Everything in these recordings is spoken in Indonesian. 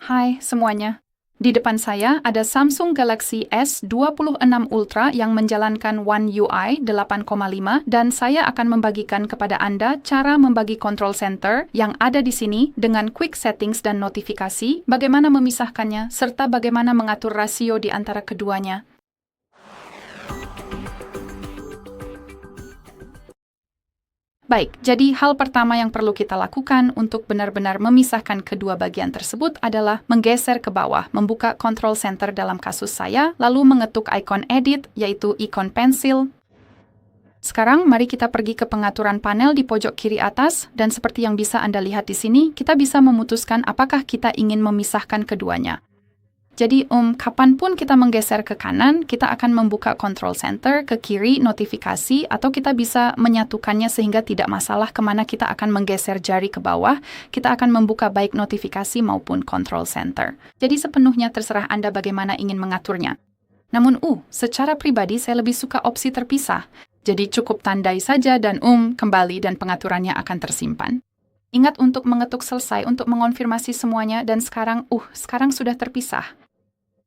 Hai semuanya. Di depan saya ada Samsung Galaxy S26 Ultra yang menjalankan One UI 8,5 dan saya akan membagikan kepada Anda cara membagi control center yang ada di sini dengan quick settings dan notifikasi, bagaimana memisahkannya, serta bagaimana mengatur rasio di antara keduanya. Baik, jadi hal pertama yang perlu kita lakukan untuk benar-benar memisahkan kedua bagian tersebut adalah menggeser ke bawah, membuka control center dalam kasus saya, lalu mengetuk ikon edit, yaitu ikon pensil. Sekarang, mari kita pergi ke pengaturan panel di pojok kiri atas, dan seperti yang bisa Anda lihat di sini, kita bisa memutuskan apakah kita ingin memisahkan keduanya. Jadi, kapanpun kita menggeser ke kanan, kita akan membuka control center, ke kiri notifikasi, atau kita bisa menyatukannya sehingga tidak masalah kemana kita akan menggeser jari ke bawah, kita akan membuka baik notifikasi maupun control center. Jadi sepenuhnya terserah Anda bagaimana ingin mengaturnya. Namun, secara pribadi saya lebih suka opsi terpisah. Jadi cukup tandai saja dan kembali dan pengaturannya akan tersimpan. Ingat untuk mengetuk selesai untuk mengonfirmasi semuanya dan sekarang sudah terpisah.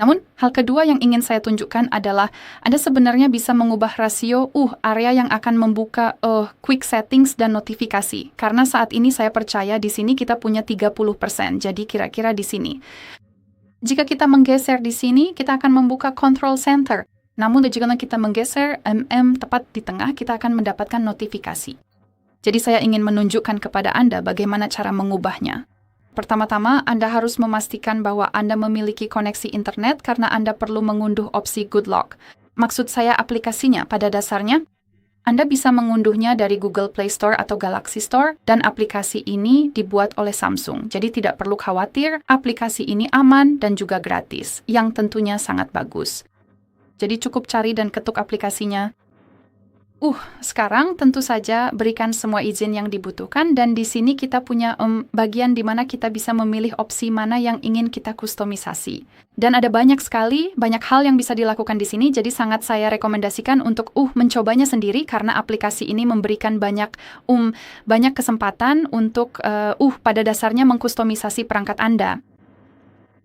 Namun, hal kedua yang ingin saya tunjukkan adalah Anda sebenarnya bisa mengubah rasio area yang akan membuka quick settings dan notifikasi. Karena saat ini saya percaya di sini kita punya 30%, jadi kira-kira di sini. Jika kita menggeser di sini, kita akan membuka control center. Namun, jika kita menggeser tepat di tengah, kita akan mendapatkan notifikasi. Jadi saya ingin menunjukkan kepada Anda bagaimana cara mengubahnya. Pertama-tama, Anda harus memastikan bahwa Anda memiliki koneksi internet karena Anda perlu mengunduh opsi Good Lock. Maksud saya aplikasinya pada dasarnya, Anda bisa mengunduhnya dari Google Play Store atau Galaxy Store dan aplikasi ini dibuat oleh Samsung. Jadi tidak perlu khawatir, aplikasi ini aman dan juga gratis, yang tentunya sangat bagus. Jadi cukup cari dan ketuk aplikasinya. Sekarang tentu saja berikan semua izin yang dibutuhkan dan di sini kita punya bagian di mana kita bisa memilih opsi mana yang ingin kita kustomisasi. Dan ada banyak hal yang bisa dilakukan di sini, jadi sangat saya rekomendasikan untuk mencobanya sendiri karena aplikasi ini memberikan banyak kesempatan untuk pada dasarnya mengkustomisasi perangkat Anda.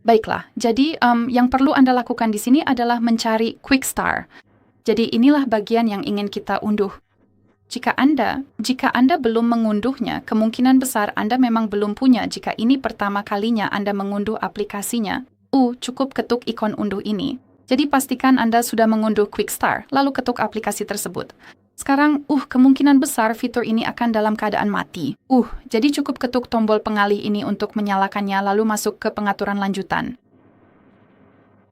Baiklah, jadi yang perlu Anda lakukan di sini adalah mencari Quick Start. Jadi inilah bagian yang ingin kita unduh. Jika Anda belum mengunduhnya, kemungkinan besar Anda memang belum punya jika ini pertama kalinya Anda mengunduh aplikasinya. Cukup ketuk ikon unduh ini. Jadi pastikan Anda sudah mengunduh Quick Start, lalu ketuk aplikasi tersebut. Sekarang, kemungkinan besar fitur ini akan dalam keadaan mati. Jadi cukup ketuk tombol pengalih ini untuk menyalakannya, lalu masuk ke pengaturan lanjutan.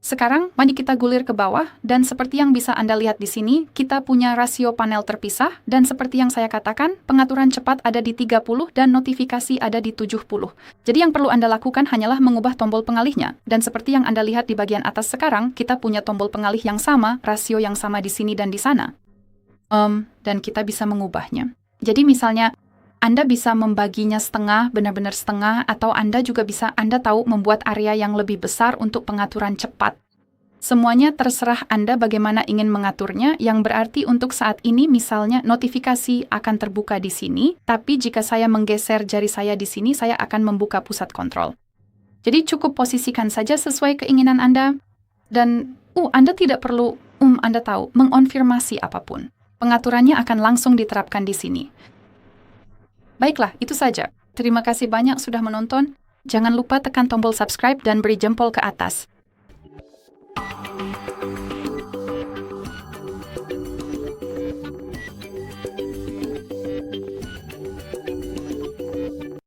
Sekarang, mari kita gulir ke bawah, dan seperti yang bisa Anda lihat di sini, kita punya rasio panel terpisah, dan seperti yang saya katakan, pengaturan cepat ada di 30 dan notifikasi ada di 70. Jadi yang perlu Anda lakukan hanyalah mengubah tombol pengalihnya, dan seperti yang Anda lihat di bagian atas sekarang, kita punya tombol pengalih yang sama, rasio yang sama di sini dan di sana. Dan kita bisa mengubahnya. Jadi misalnya, Anda bisa membaginya setengah, benar-benar setengah, atau Anda juga bisa, Anda tahu, membuat area yang lebih besar untuk pengaturan cepat. Semuanya terserah Anda bagaimana ingin mengaturnya, yang berarti untuk saat ini misalnya notifikasi akan terbuka di sini, tapi jika saya menggeser jari saya di sini, saya akan membuka pusat kontrol. Jadi cukup posisikan saja sesuai keinginan Anda, dan Anda tidak perlu, Anda tahu, mengonfirmasi apapun. Pengaturannya akan langsung diterapkan di sini. Baiklah, itu saja. Terima kasih banyak sudah menonton. Jangan lupa tekan tombol subscribe dan beri jempol ke atas.